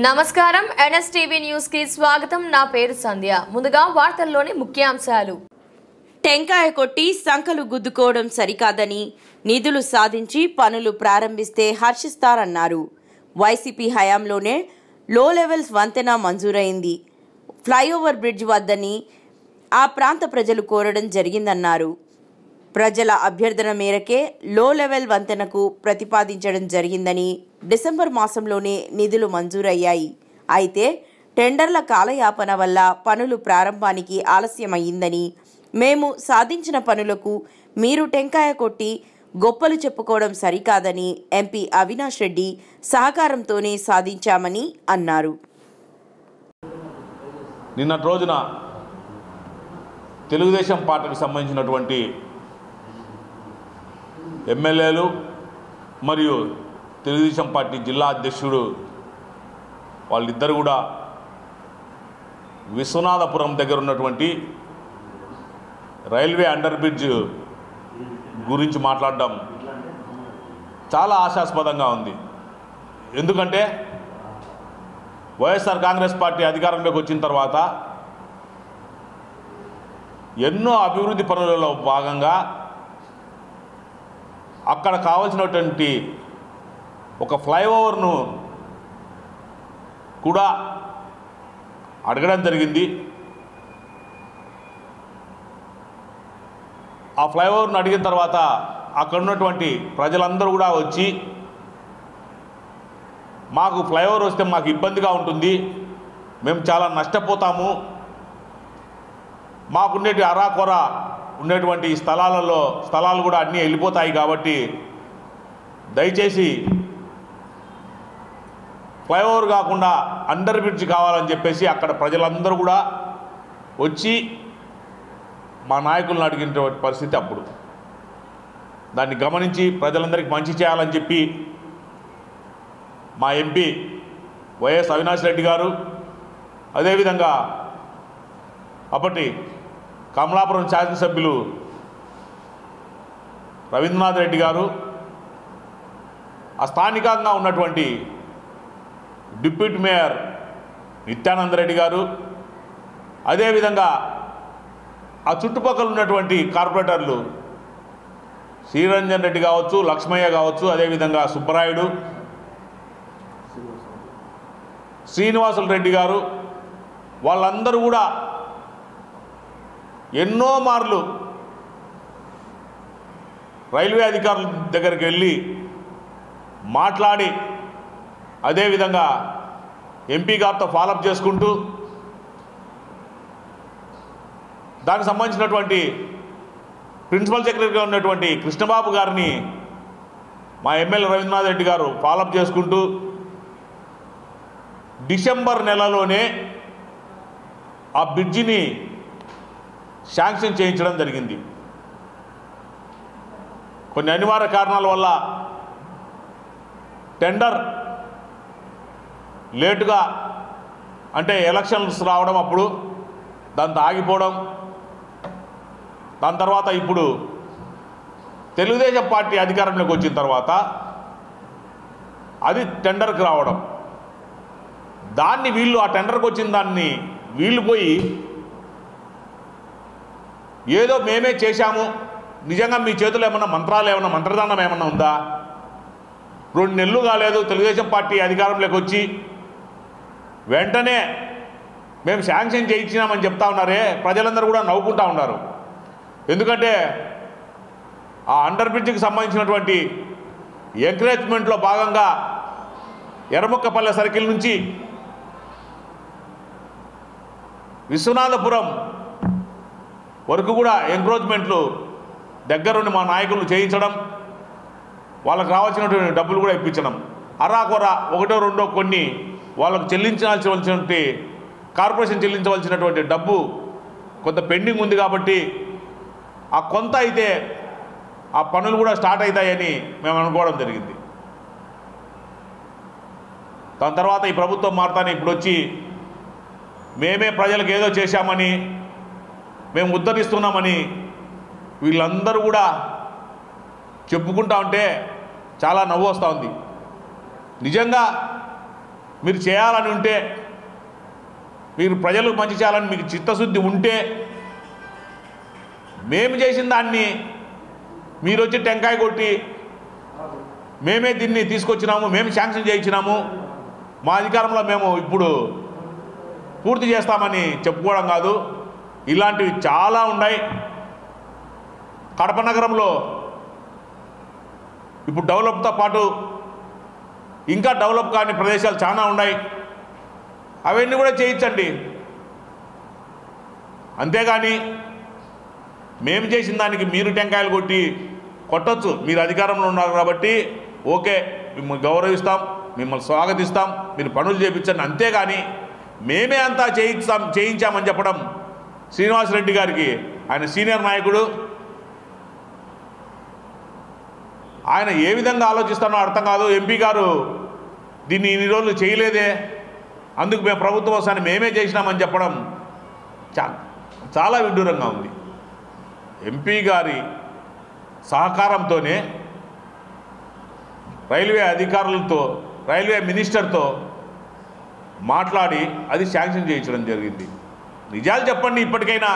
నమస్కారం NSTV news కి స్వాగతం. నా పేరు సంధ్య. ముందుగా వార్తల్లోని ముఖ్యాంశాలు. టెంకాయ కొట్టి సంకలు గుద్దుకోవడం సరికాదని, నిధులు సాధించి పనులు ప్రారంభిస్తే హర్షిస్తారన్నారు. వైసీపీ హయాంలోనే లో లెవెల్స్ వంతెన మంజూరైంది. ఫ్లైఓవర్ బ్రిడ్జ్ వద్దని ఆ ప్రాంత ప్రజలు కోరడం జరిగిందన్నారు. ప్రజల అభ్యర్థన మేరకే లో లెవెల్ వంతెనకు ప్రతిపాదించడం జరిగిందని, డిసెంబర్ మాసంలోనే నిధులు మంజూరయ్యాయి. అయితే టెండర్ల కాలయాపన వల్ల పనులు ప్రారంభానికి ఆలస్యమయ్యిందని, మేము సాధించిన పనులకు మీరు టెంకాయ కొట్టి గొప్పలు చెప్పుకోవడం సరికాదని ఎంపీ అవినాష్ రెడ్డి సహకారంతోనే సాధించామని అన్నారు. నిన్నటి రోజున తెలుగుదేశం పార్టీకి సంబంధించినటువంటి ఎమ్మెల్యేలు మరియు తెలుగుదేశం పార్టీ జిల్లా అధ్యక్షుడు వాళ్ళిద్దరు కూడా విశ్వనాథపురం దగ్గర ఉన్నటువంటి రైల్వే అండర్ బ్రిడ్జ్ గురించి మాట్లాడడం చాలా ఆశాస్పదంగా ఉంది. ఎందుకంటే వైఎస్ఆర్ కాంగ్రెస్ పార్టీ అధికారంలోకి వచ్చిన తర్వాత ఎన్నో అభివృద్ధి పనులలో భాగంగా అక్కడ కావాల్సినటువంటి ఒక ఫ్లైఓవర్ను కూడా అడగడం జరిగింది. ఆ ఫ్లైఓవర్ను అడిగిన తర్వాత అక్కడ ఉన్నటువంటి ప్రజలందరూ కూడా వచ్చి మాకు ఫ్లైఓవర్ వస్తే మాకు ఇబ్బందిగా ఉంటుంది, మేము చాలా నష్టపోతాము, మాకుండేటి అరాకొర ఉండేటువంటి స్థలాలు కూడా అన్నీ వెళ్ళిపోతాయి కాబట్టి దయచేసి ఫ్లైఓవర్ కాకుండా అండర్ బ్రిడ్జ్ కావాలని చెప్పేసి అక్కడ ప్రజలందరూ కూడా వచ్చి మా నాయకులను అడిగినటువంటి పరిస్థితి. అప్పుడు దాన్ని గమనించి ప్రజలందరికీ మంచి చేయాలని చెప్పి మా ఎంపీ వైఎస్ అవినాష్ రెడ్డి గారు, అదేవిధంగా అప్పటి కమలాపురం శాసనసభ్యులు రవీంద్రనాథ్ రెడ్డి గారు, ఆ స్థానికంగా ఉన్నటువంటి డిప్యూటీ మేయర్ నిత్యానంద రెడ్డి గారు, అదేవిధంగా ఆ చుట్టుపక్కల ఉన్నటువంటి కార్పొరేటర్లు శ్రీరంజన్ రెడ్డి కావచ్చు, లక్ష్మయ్య కావచ్చు, అదేవిధంగా సుబ్బరాయుడు, శ్రీనివాసులు రెడ్డి గారు, వాళ్ళందరూ కూడా ఎన్నో మార్లు రైల్వే అధికారుల దగ్గరికి వెళ్ళి మాట్లాడి, అదేవిధంగా ఎంపీ గారితో ఫాలోఅప్ చేసుకుంటూ దానికి సంబంధించినటువంటి ప్రిన్సిపల్ సెక్రటరీగా ఉన్నటువంటి కృష్ణబాబు గారిని మా ఎమ్మెల్యే రవీంద్రనాథ్ రెడ్డి గారు ఫాలోఅప్ చేసుకుంటూ డిసెంబర్ నెలలోనే ఆ బ్రిడ్జిని శాంక్షన్ చేయించడం జరిగింది. కొన్ని అనివార్య కారణాల వల్ల టెండర్ లేటుగా, అంటే ఎలక్షన్స్ రావడం, అప్పుడు దాంతో ఆగిపోవడం, దాని తర్వాత ఇప్పుడు తెలుగుదేశం పార్టీ అధికారంలోకి వచ్చిన తర్వాత అది టెండర్కి రావడం, దాన్ని వీళ్ళు ఆ టెండర్కి వచ్చిన దాన్ని వీళ్ళు పోయి ఏదో మేమే చేశాము, నిజంగా మీ చేతిలో ఏమన్నా మంత్రదానం ఏమన్నా ఉందా? 2 నెలలు కాలేదు తెలుగుదేశం పార్టీ అధికారంలోకి వచ్చి వెంటనే మేము శాంక్షన్ చేయించినామని చెప్తా ఉన్నారే, ప్రజలందరూ కూడా నవ్వుకుంటా ఉన్నారు. ఎందుకంటే ఆ అండర్ బ్రిడ్జ్కి సంబంధించినటువంటి ఎంకరేజ్మెంట్లో భాగంగా ఎర్రముక్కపల్లె సర్కిల్ నుంచి విశ్వనాథపురం వరకు కూడా ఎంక్రోచ్మెంట్లు దగ్గరుండి మా నాయకులు చేయించడం, వాళ్ళకు రావాల్సినటువంటి డబ్బులు కూడా ఇప్పించడం, అరాకొర 1, 2 కొన్ని వాళ్ళకు చెల్లించాల్సినటువంటి కార్పొరేషన్ చెల్లించవలసినటువంటి డబ్బు కొంత పెండింగ్ ఉంది కాబట్టి ఆ కొంత అయితే ఆ పనులు కూడా స్టార్ట్ అవుతాయని మేము అనుకోవడం జరిగింది. దాని తర్వాత ఈ ప్రభుత్వం మారుతానే ఇప్పుడు వచ్చి మేమే ప్రజలకు ఏదో చేశామని, మేము ఉద్ధరిస్తున్నామని వీళ్ళందరూ కూడా చెప్పుకుంటా ఉంటే చాలా నవ్వు వస్తూ ఉంది. నిజంగా మీరు చేయాలని ఉంటే, మీరు ప్రజలకు మంచి చేయాలని మీకు చిత్తశుద్ధి ఉంటే, మేము చేసిన దాన్ని మీరు వచ్చి టెంకాయ కొట్టి మేమే దీన్ని తీసుకొచ్చినాము, మేము శాంక్షన్ చేయించినాము, మా అధికారంలో మేము ఇప్పుడు పూర్తి చేస్తామని చెప్పుకోవడం కాదు. ఇలాంటివి చాలా ఉన్నాయి. కడప నగరంలో ఇప్పుడు డెవలప్తో పాటు ఇంకా డెవలప్ కాని ప్రదేశాలు చాలా ఉన్నాయి. అవన్నీ కూడా చేయించండి. అంతేగాని మేము చేసిన దానికి మీరు టెంకాయలు కొట్టొచ్చు. మీరు అధికారంలో ఉన్నారు కాబట్టి ఓకే, మిమ్మల్ని గౌరవిస్తాం, మిమ్మల్ని స్వాగతిస్తాం, మీరు పనులు చేయించండి. అంతేగాని మేమే అంతా చేయించామని చెప్పడం శ్రీనివాసరెడ్డి గారికి, ఆయన సీనియర్ నాయకుడు, ఆయన ఏ విధంగా ఆలోచిస్తానో అర్థం కాదు. ఎంపీ గారు దీన్ని ఇన్ని రోజులు చేయలేదే, అందుకు మేము ప్రభుత్వం వస్తాను మేమే చేసినామని చెప్పడం చాలా విడ్డూరంగా ఉంది. ఎంపీ గారి సహకారంతోనే రైల్వే అధికారులతో, రైల్వే మినిస్టర్తో మాట్లాడి అది శాంక్షన్ చేయించడం జరిగింది. నిజాలు చెప్పండి. ఇప్పటికైనా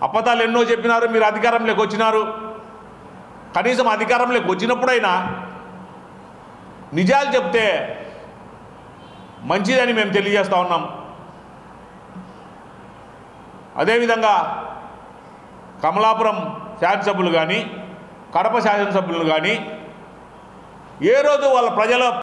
అబద్ధాలు ఎన్నో చెప్పినారు, మీరు అధికారంలోకి వచ్చినారు. కనీసం అధికారంలోకి వచ్చినప్పుడైనా నిజాలు చెప్తే మంచిదని మేము తెలియజేస్తూ ఉన్నాం. అదేవిధంగా కమలాపురం శాసనసభ్యులు కానీ, కడప శాసనసభ్యులు కానీ ఏ రోజు వాళ్ళ ప్రజల